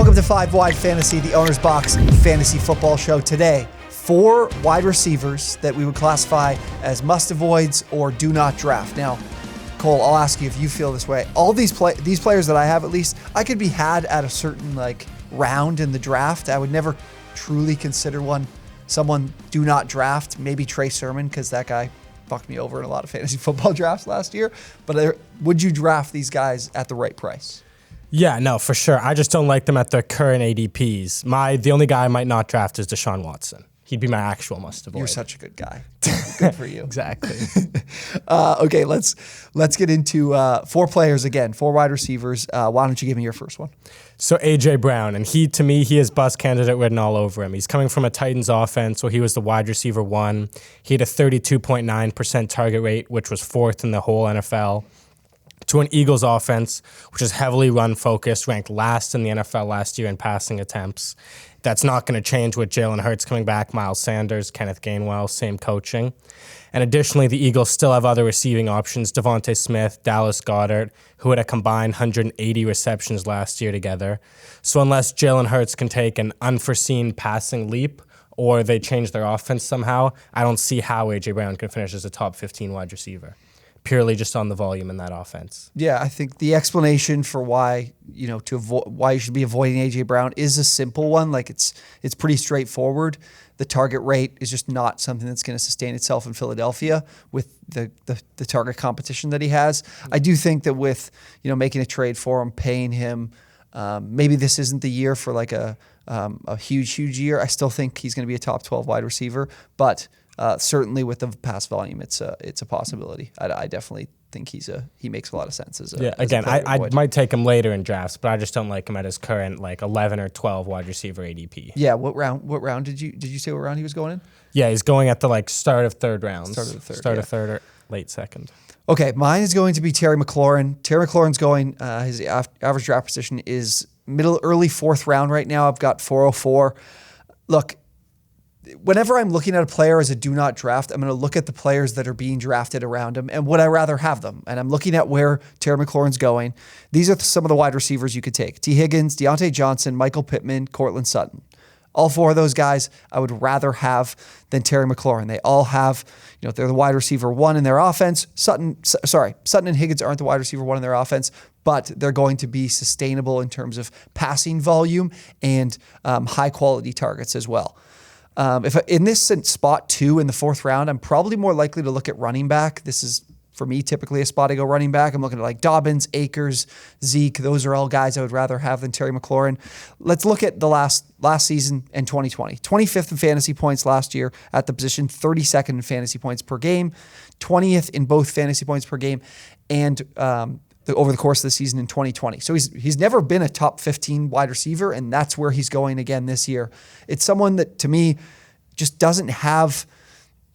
Welcome to 5 Wide Fantasy, the OwnersBox fantasy football show. Today, 4 wide receivers that we would classify as must-avoids or do not draft. Now, Cole, I'll ask you if you feel this way. All these players that I have, at least, I could be had at a certain round in the draft. I would never truly consider someone do not draft. Maybe Trey Sermon, because that guy fucked me over in a lot of fantasy football drafts last year. But would you draft these guys at the right price? Yeah, no, for sure. I just don't like them at their current ADPs. The only guy I might not draft is Deshaun Watson. He'd be my actual must-avoid. You're such a good guy. Good for you. Exactly. Okay, let's get into 4 players again, 4 wide receivers. Why don't you give me your first one? So A.J. Brown, and to me, he has bust candidate written all over him. He's coming from a Titans offense where he was the wide receiver 1. He had a 32.9% target rate, which was 4th in the whole NFL. To an Eagles offense, which is heavily run-focused, ranked last in the NFL last year in passing attempts. That's not going to change with Jalen Hurts coming back, Miles Sanders, Kenneth Gainwell, same coaching. And additionally, the Eagles still have other receiving options, Devontae Smith, Dallas Goedert, who had a combined 180 receptions last year together. So unless Jalen Hurts can take an unforeseen passing leap or they change their offense somehow, I don't see how A.J. Brown can finish as a top 15 wide receiver, purely just on the volume in that offense. Yeah, I think the explanation for why why you should be avoiding A.J. Brown is a simple one. It's pretty straightforward. The target rate is just not something that's going to sustain itself in Philadelphia with the target competition that he has. I do think that with making a trade for him, paying him, maybe this isn't the year for a huge year. I still think he's going to be a top 12 wide receiver, but certainly with the pass volume, it's a possibility. I definitely think he makes a lot of sense as a again, player to I avoid. might take him later in drafts, but I just don't like him at his current 11 or 12 wide receiver ADP. Yeah, what round did you say what round he was going in? Yeah, he's going at the start of third rounds. Start of third or late second. Okay, mine is going to be Terry McLaurin. Terry McLaurin's going. His average draft position is early 4th round right now. I've got 404. Look, whenever I'm looking at a player as a do not draft, I'm going to look at the players that are being drafted around him and would I rather have them? And I'm looking at where Terry McLaurin's going. These are some of the wide receivers you could take. T. Higgins, Deontay Johnson, Michael Pittman, Cortland Sutton. All 4 of those guys I would rather have than Terry McLaurin. They all have, they're the wide receiver 1 in their offense. Sutton and Higgins aren't the wide receiver 1 in their offense, but they're going to be sustainable in terms of passing volume and high quality targets as well. If in this spot 2 in the 4th round, I'm probably more likely to look at running back. This is, for me, typically a spot I go running back. I'm looking at Dobbins, Akers, Zeke. Those are all guys I would rather have than Terry McLaurin. Let's look at the last season and 2020. 25th in fantasy points last year at the position, 32nd in fantasy points per game, 20th in both fantasy points per game, and over the course of the season in 2020. So he's never been a top 15 wide receiver, and that's where he's going again this year. It's someone that, to me, just doesn't have,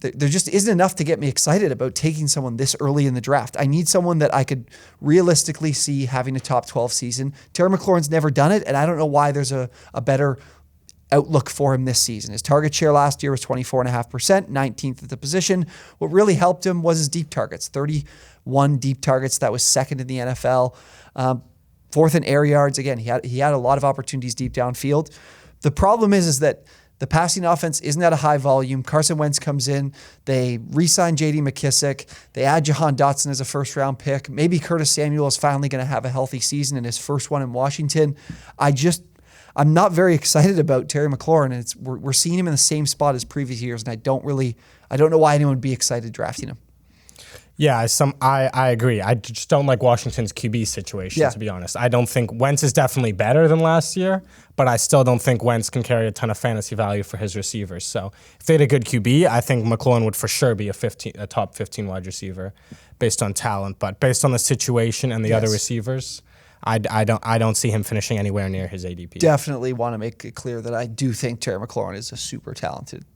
there just isn't enough to get me excited about taking someone this early in the draft. I need someone that I could realistically see having a top 12 season. Terry McLaurin's never done it, and I don't know why there's a better outlook for him this season. His target share last year was 24.5%, 19th at the position. What really helped him was his deep targets, 31 deep targets. That was 2nd in the NFL. 4th in air yards. Again, he had a lot of opportunities deep downfield. The problem is that the passing offense isn't at a high volume. Carson Wentz comes in. They re-sign J.D. McKissick. They add Jahan Dotson as a first-round pick. Maybe Curtis Samuel is finally going to have a healthy season in his first one in Washington. I'm not very excited about Terry McLaurin, and we're seeing him in the same spot as previous years, and I don't know why anyone would be excited drafting him. Yeah, I agree. I just don't like Washington's QB situation, to be honest. I don't think Wentz is definitely better than last year, but I still don't think Wentz can carry a ton of fantasy value for his receivers. So if they had a good QB, I think McLaurin would for sure be a top 15 wide receiver based on talent. But based on the situation and the other receivers, I don't see him finishing anywhere near his ADP. Definitely want to make it clear that I do think Terry McLaurin is a super talented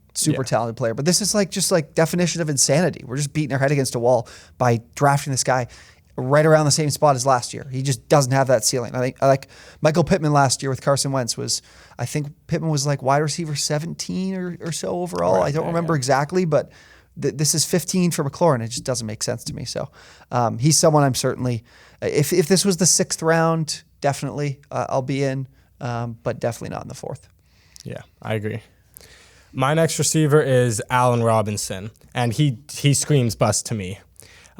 player. But this is just definition of insanity. We're just beating our head against a wall by drafting this guy right around the same spot as last year. He just doesn't have that ceiling. I like Michael Pittman last year with Carson Wentz I think Pittman was wide receiver 17 or so overall. Right, I don't remember exactly, but this is 15 for McLaurin. It just doesn't make sense to me. So he's someone I'm certainly, if this was the 6th round, definitely I'll be in. but definitely not in the fourth. Yeah, I agree. My next receiver is Allen Robinson, and he screams bust to me.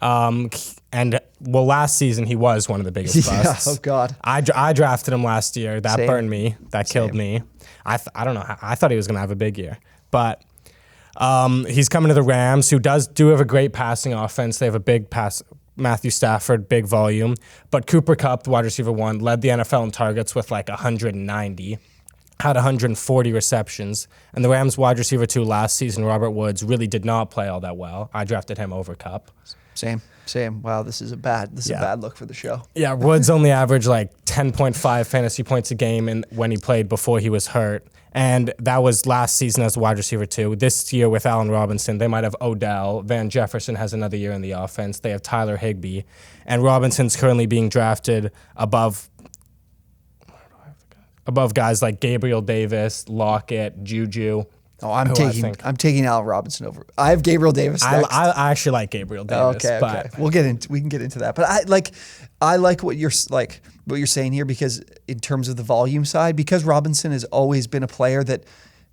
Last season he was one of the biggest busts. Oh God. I drafted him last year. That Same. burned me. That killed me. I don't know. I thought he was going to have a big year, but he's coming to the Rams, who do have a great passing offense. They have a big pass. Matthew Stafford, big volume, but Cooper Kupp, the wide receiver 1, led the NFL in targets with like 190. Had 140 receptions, and the Rams wide receiver 2 last season, Robert Woods, really did not play all that well. I drafted him over Kupp. Same. Wow, this is a bad look for the show. Yeah, Woods only averaged like 10.5 fantasy points a game when he played before he was hurt, and that was last season as the wide receiver 2. This year with Allen Robinson, they might have Odell. Van Jefferson has another year in the offense. They have Tyler Higbee, and Robinson's currently being drafted above guys like Gabriel Davis, Lockett, Juju. Oh, I'm taking Allen Robinson over. I have Gabriel Davis next. I actually like Gabriel Davis. Okay. We can get into that. But I like what you're saying here, because in terms of the volume side, because Robinson has always been a player that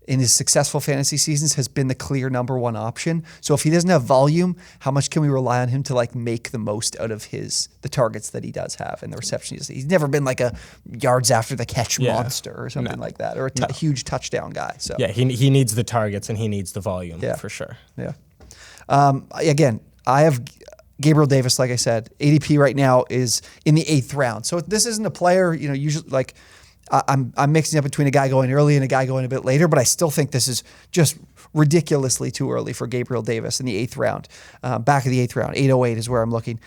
in his successful fantasy seasons has been the clear number 1 option. So if he doesn't have volume, how much can we rely on him to like make the most out of the targets that he does have and the reception he's never been like a yards after the catch monster or something like that, or a huge touchdown guy. So yeah, he needs the targets and he needs the volume for sure. Yeah. Again, I have Gabriel Davis, like I said, ADP right now is in the 8th round. So this isn't a player, usually like I'm mixing up between a guy going early and a guy going a bit later, but I still think this is just ridiculously too early for Gabriel Davis in the 8th round. Back of the 8th round, 808 is where I'm looking.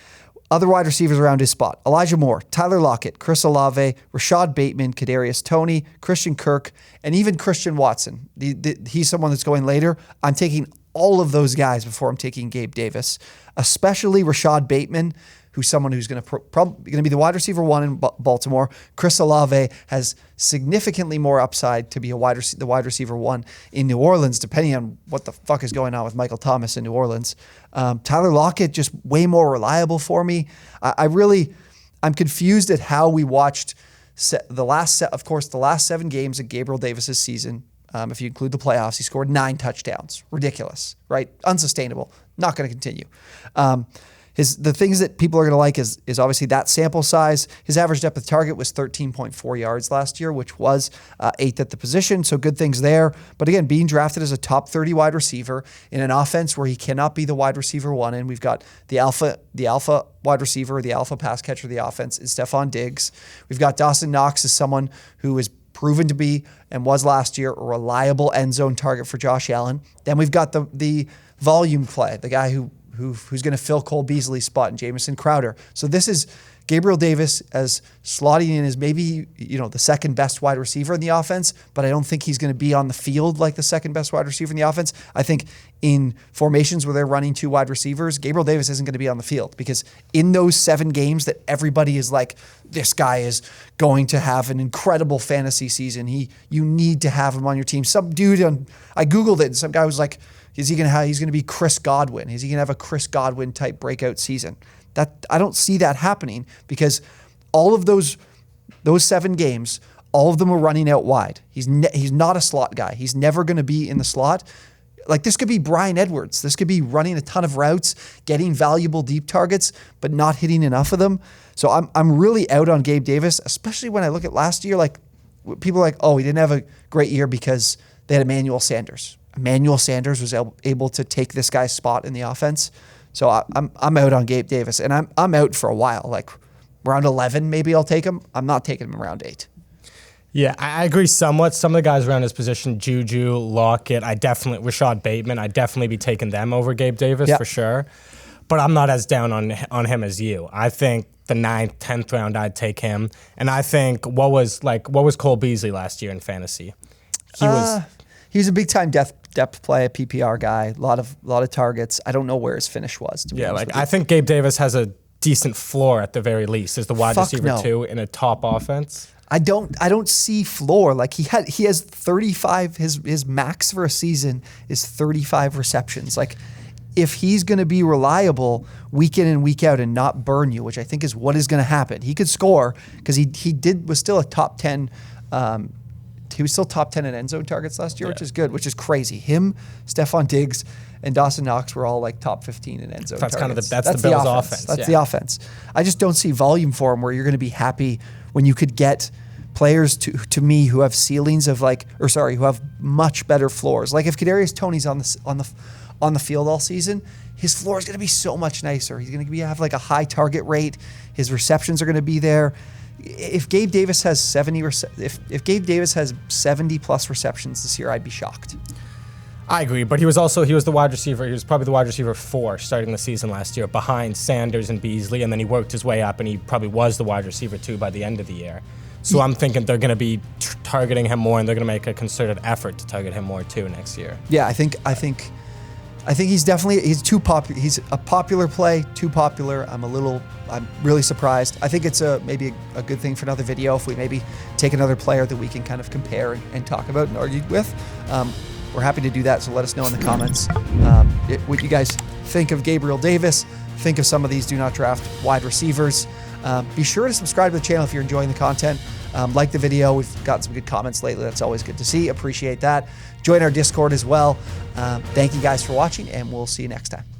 Other wide receivers around his spot: Elijah Moore, Tyler Lockett, Chris Olave, Rashad Bateman, Kadarius Toney, Christian Kirk, and even Christian Watson. He's someone that's going later. I'm taking all of those guys before I'm taking Gabe Davis, especially Rashad Bateman, who's someone who's going to be the wide receiver 1 in Baltimore. Chris Olave has significantly more upside to be the wide receiver 1 in New Orleans, depending on what the fuck is going on with Michael Thomas in New Orleans. Tyler Lockett, just way more reliable for me. I'm confused at how we watched the last 7 games of Gabriel Davis's season. If you include the playoffs, he scored 9 touchdowns. Ridiculous, right? Unsustainable. Not going to continue. The things that people are going to like is obviously that sample size. His average depth of target was 13.4 yards last year, which was 8th at the position. So good things there. But again, being drafted as a top 30 wide receiver in an offense where he cannot be the wide receiver 1, and we've got the alpha wide receiver, the alpha pass catcher of the offense is Stephon Diggs. We've got Dawson Knox as someone who is proven to be and was last year a reliable end zone target for Josh Allen. Then we've got the volume play, the guy who's going to fill Cole Beasley's spot in Jamison Crowder. So this is Gabriel Davis as slotting in as maybe the second best wide receiver in the offense, but I don't think he's going to be on the field like the second best wide receiver in the offense. I think in formations where they're running 2 wide receivers, Gabriel Davis isn't going to be on the field, because in those 7 games that everybody is like, this guy is going to have an incredible fantasy season. You need to have him on your team. Some dude I Googled it, and some guy was like, he's going to be Chris Godwin. Is he going to have a Chris Godwin type breakout season? That I don't see that happening, because all of those 7 games, all of them are running out wide. He's not a slot guy. He's never going to be in the slot. Like, this could be Bryan Edwards. This could be running a ton of routes, getting valuable deep targets, but not hitting enough of them. So I'm really out on Gabe Davis, especially when I look at last year. Like, people are like, oh, he didn't have a great year because they had Emmanuel Sanders. Emmanuel Sanders was able to take this guy's spot in the offense. So I'm out on Gabe Davis, and I'm out for a while. Like, round 11, maybe I'll take him. I'm not taking him in round 8. Yeah, I agree somewhat. Some of the guys around his position, Juju, Lockett, Rashad Bateman, I'd definitely be taking them over Gabe Davis for sure. But I'm not as down on him as you. I think the 9th, 10th round, I'd take him. And I think what was Cole Beasley last year in fantasy? He was a big time depth play, a PPR guy, a lot of targets. I don't know where his finish was. To be honest with you. I think Gabe Davis has a decent floor at the very least as the wide receiver 2 in a top offense. I don't see floor. Like, he has 35. His max for a season is 35 receptions. Like, if he's going to be reliable week in and week out and not burn you, which I think is what is going to happen. He could score, because he was still a top 10 He was still top 10 in end zone targets last year, which is good, which is crazy. Him, Stephon Diggs, and Dawson Knox were all like top 15 in end zone That's targets. kind of the Bills' offense. That's the offense. I just don't see volume for him where you're going to be happy when you could get players to me who have ceilings of who have much better floors. Like if Kadarius Toney's on the field all season, his floor is going to be so much nicer. He's going to have like a high target rate. His receptions are going to be there. If Gabe Davis has 70 plus receptions this year, I'd be shocked. I agree, but he was the wide receiver. He was probably the wide receiver 4 starting the season last year, behind Sanders and Beasley, and then he worked his way up, and he probably was the wide receiver 2 by the end of the year. So I'm thinking they're going to be targeting him more, and they're going to make a concerted effort to target him more too next year. Yeah, I think he's too popular. He's a popular play, too popular. I'm really surprised. I think it's maybe a good thing for another video if we maybe take another player that we can kind of compare and talk about and argue with. We're happy to do that, so let us know in the comments what you guys think of Gabriel Davis, think of some of these do not draft wide receivers. Be sure to subscribe to the channel if you're enjoying the content. Like the video. We've gotten some good comments lately. That's always good to see. Appreciate that. Join our Discord as well. Thank you guys for watching, and we'll see you next time.